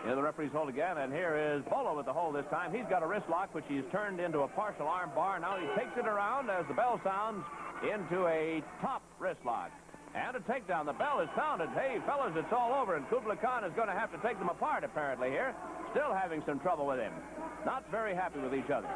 Into the referee's hold again, and here is Bolo with the hold this time. He's got a wrist lock, which he's turned into a partial arm bar. Now he takes it around as the bell sounds into a top wrist lock. And a takedown. The bell is sounded. Hey, fellas, it's all over, and Kubla Khan is going to have to take them apart, apparently, here. Still having some trouble with him. Not very happy with each other.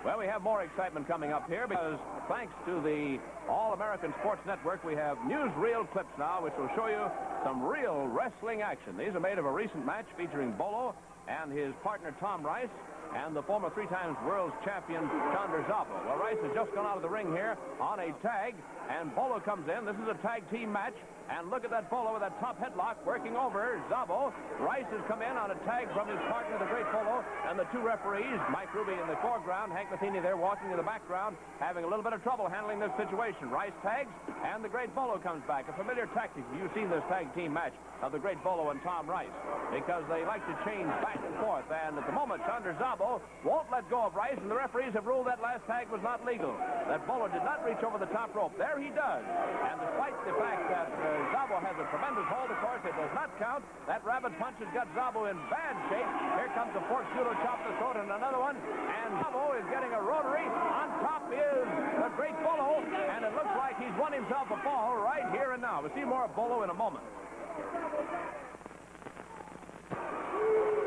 Well, we have more excitement coming up here because thanks to the All-American Sports Network, we have newsreel clips now which will show you some real wrestling action. These are made of a recent match featuring Bolo and his partner Tom Rice and the former three-times world champion Chandra Zabo. Well, Rice has just gone out of the ring here on a tag, and Bolo comes in. This is a tag team match, and look at that Bolo with that top headlock working over Zabo. Rice has come in on a tag from his partner, the great Bolo, and the two referees, Mike Ruby in the foreground, Hank Matheny there walking in the background, having a little bit of trouble handling this situation. Rice tags, and the great Bolo comes back. A familiar tactic. You've seen this tag team match of the great Bolo and Tom Rice, because they like to change back and forth, and at the moment, Chandra Zabo won't let go of Rice, and the referees have ruled that last tag was not legal. That Bolo did not reach over the top rope. There he does. And despite the fact that Zabo has a tremendous hold, of course, it does not count. That rabbit punch has got Zabo in bad shape. Here comes a fork judo chop to the throat and another one. And Zabo is getting a rotary. On top is the great Bolo, and it looks like he's won himself a fall right here and now. We'll see more of Bolo in a moment.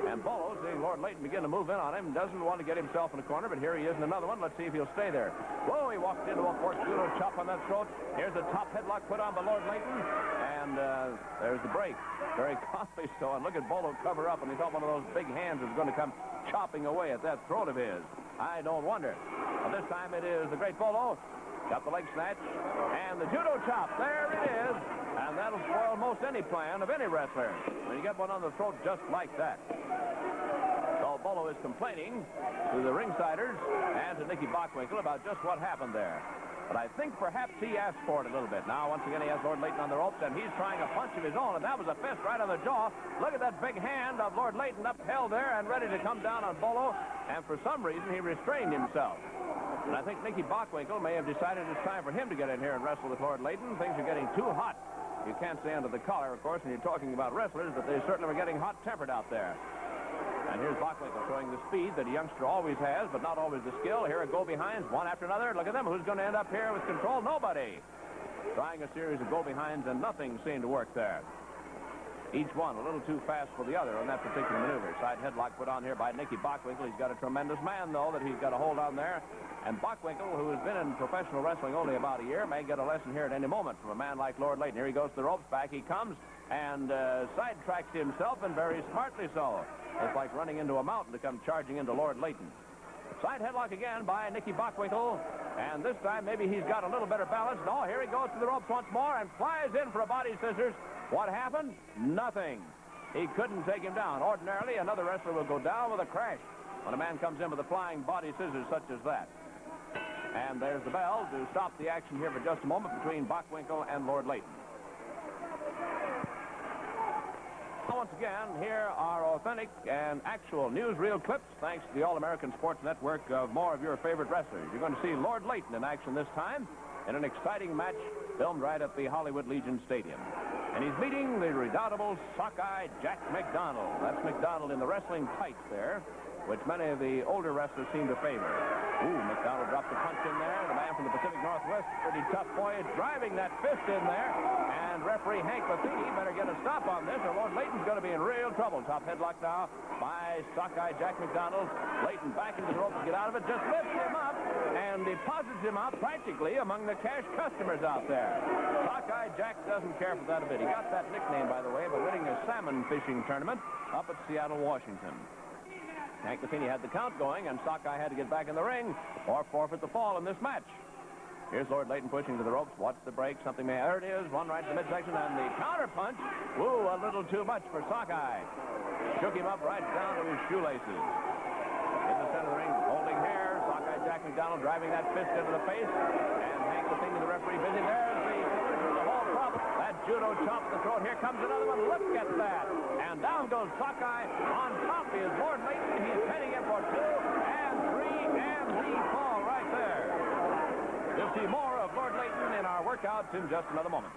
And Bolo, seeing Lord Layton begin to move in on him, doesn't want to get himself in a corner, but here he is in another one. Let's see if he'll stay there. Whoa, he walked into a fork judo chop on that throat. Here's a top headlock put on by Lord Layton, and there's the break. Very calmly so, and look at Bolo cover up, and he thought one of those big hands was going to come chopping away at that throat of his. I don't wonder. Well, this time it is the great Bolo. Got the leg snatch, and the judo chop. There it is. And that'll spoil most any plan of any wrestler when you get one on the throat just like that. So Bolo is complaining to the ringsiders and to Nicky Bockwinkel about just what happened there. But I think perhaps he asked for it a little bit. Now, once again, he has Lord Layton on the ropes, and he's trying a punch of his own, and that was a fist right on the jaw. Look at that big hand of Lord Layton upheld there and ready to come down on Bolo, and for some reason, he restrained himself. And I think Nicky Bockwinkel may have decided it's time for him to get in here and wrestle with Lord Layton. Things are getting too hot. You can't stay under the collar, of course, when you're talking about wrestlers, but they certainly were getting hot-tempered out there. And here's Bockwinkel showing the speed that a youngster always has, but not always the skill. Here are go-behinds, one after another. Look at them. Who's going to end up here with control? Nobody. Trying a series of go-behinds, and nothing seemed to work there. Each one a little too fast for the other on that particular maneuver. Side headlock put on here by Nicky Bockwinkel. He's got a tremendous man, though, that he's got a hold on there. And Bockwinkel, who has been in professional wrestling only about a year, may get a lesson here at any moment from a man like Lord Layton. Here he goes to the ropes. Back he comes and sidetracks himself, and very smartly so. It's like running into a mountain to come charging into Lord Layton. Side headlock again by Nicky Bockwinkel. And this time, maybe he's got a little better balance. No, here he goes to the ropes once more and flies in for a body scissors. What happened? Nothing. He couldn't take him down. Ordinarily, another wrestler will go down with a crash when a man comes in with a flying body scissors such as that. And there's the bell to stop the action here for just a moment between Bockwinkel and Lord Layton. Once again, here are authentic and actual newsreel clips, thanks to the All-American Sports Network, of more of your favorite wrestlers. You're going to see Lord Layton in action this time in an exciting match filmed right at the Hollywood Legion Stadium. And he's meeting the redoubtable sockeye Jack McDonald. That's McDonald in the wrestling tights there, which many of the older wrestlers seem to favor. Ooh, McDonald dropped a punch in there. The man from the Pacific Northwest, pretty tough boy, is driving that fist in there. And referee Hank Matheny better get a stop on this, or Lord Layton's going to be in real trouble. Top headlock now by sockeye Jack McDonald. Layton back into the rope to get out of it. Just lifts him up and deposits him out practically among the cash customers out there. Sockeye Jack doesn't care for that a bit. He got that nickname, by the way, by winning a salmon fishing tournament up at Seattle, Washington. Hank Matheny had the count going, and Sockeye had to get back in the ring or forfeit the fall in this match. Here's Lord Layton pushing to the ropes. Watch the break. Something may... There it is. One right to the midsection, and the counter punch. Woo, a little too much for Sockeye. Shook him up right down to his shoelaces. In the center of the ring, holding here. Sockeye Jack McDonald driving that fist into the face. And Hank Matheny, the referee, busy. There's the whole problem. That judo chop to the throat. Here comes another one. Look at that. And down goes Sockeye. On top is Lord Layton. He's heading in for 2 and 3, and the fall right there. You'll see more of Lord Layton in our workouts in just another moment.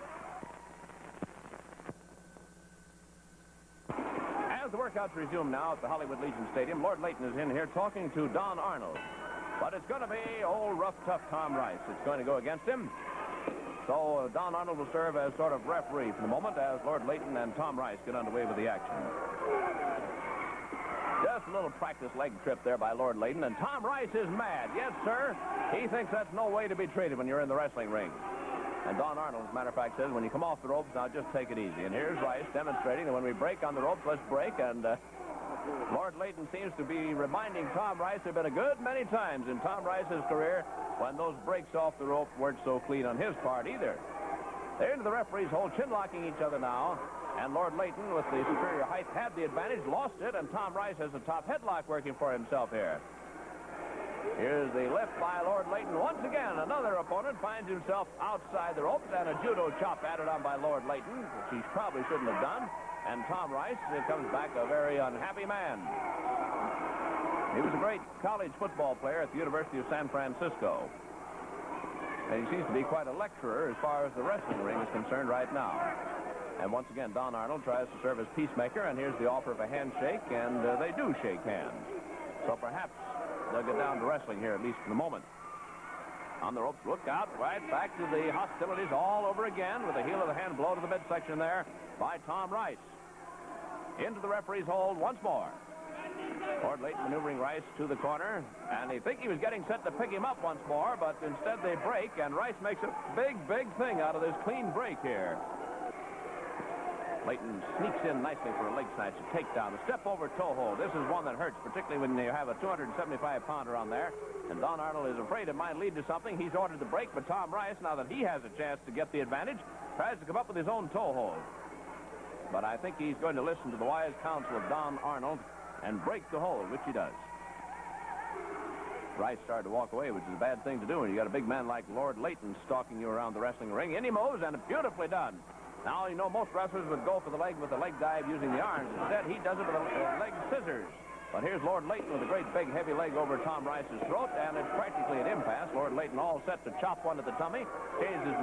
As the workouts resume now at the Hollywood Legion Stadium. Lord Layton is in here talking to Don Arnold. But it's going to be old rough, tough Tom Rice. It's going to go against him. So Don Arnold will serve as sort of referee for the moment as Lord Layton and Tom Rice get underway with the action. Just a little practice leg trip there by Lord Layton, and Tom Rice is mad. Yes, sir. He thinks that's no way to be treated when you're in the wrestling ring. And Don Arnold, as a matter of fact, says, when you come off the ropes, now just take it easy. And here's Rice demonstrating that when we break on the ropes, let's break. And Lord Layton seems to be reminding Tom Rice there have been a good many times in Tom Rice's career when those breaks off the rope weren't so clean on his part either. They're into the referee's hole, chin-locking each other now. And Lord Layton, with the superior height, had the advantage, lost it, and Tom Rice has a top headlock working for himself here. Here's the lift by Lord Layton. Once again, another opponent finds himself outside the ropes, and a judo chop added on by Lord Layton, which he probably shouldn't have done. And Tom Rice comes back a very unhappy man. He was a great college football player at the University of San Francisco. And he seems to be quite a lecturer as far as the wrestling ring is concerned right now. And once again, Don Arnold tries to serve as peacemaker, and here's the offer of a handshake, and they do shake hands. So perhaps they'll get down to wrestling here, at least for the moment. On the ropes, look out, right back to the hostilities all over again with the heel of the hand blow to the midsection there by Tom Rice. Into the referee's hold once more. Lord Layton maneuvering Rice to the corner, and they think he was getting set to pick him up once more, but instead they break, and Rice makes a big, big thing out of this clean break here. Layton sneaks in nicely for a leg snatch, a takedown, a step over toe hold. This is one that hurts, particularly when you have a 275-pounder on there. And Don Arnold is afraid it might lead to something. He's ordered the break, but Tom Rice, now that he has a chance to get the advantage, tries to come up with his own toe hold. But I think he's going to listen to the wise counsel of Don Arnold and break the hold, which he does. Rice started to walk away, which is a bad thing to do when you got a big man like Lord Layton stalking you around the wrestling ring. In he moves, and beautifully done. Now, you know, most wrestlers would go for the leg with a leg dive using the arms. Instead, he does it with a leg scissors. But here's Lord Layton with a great big heavy leg over Tom Rice's throat, and it's practically an impasse. Lord Layton all set to chop one at the tummy, changes his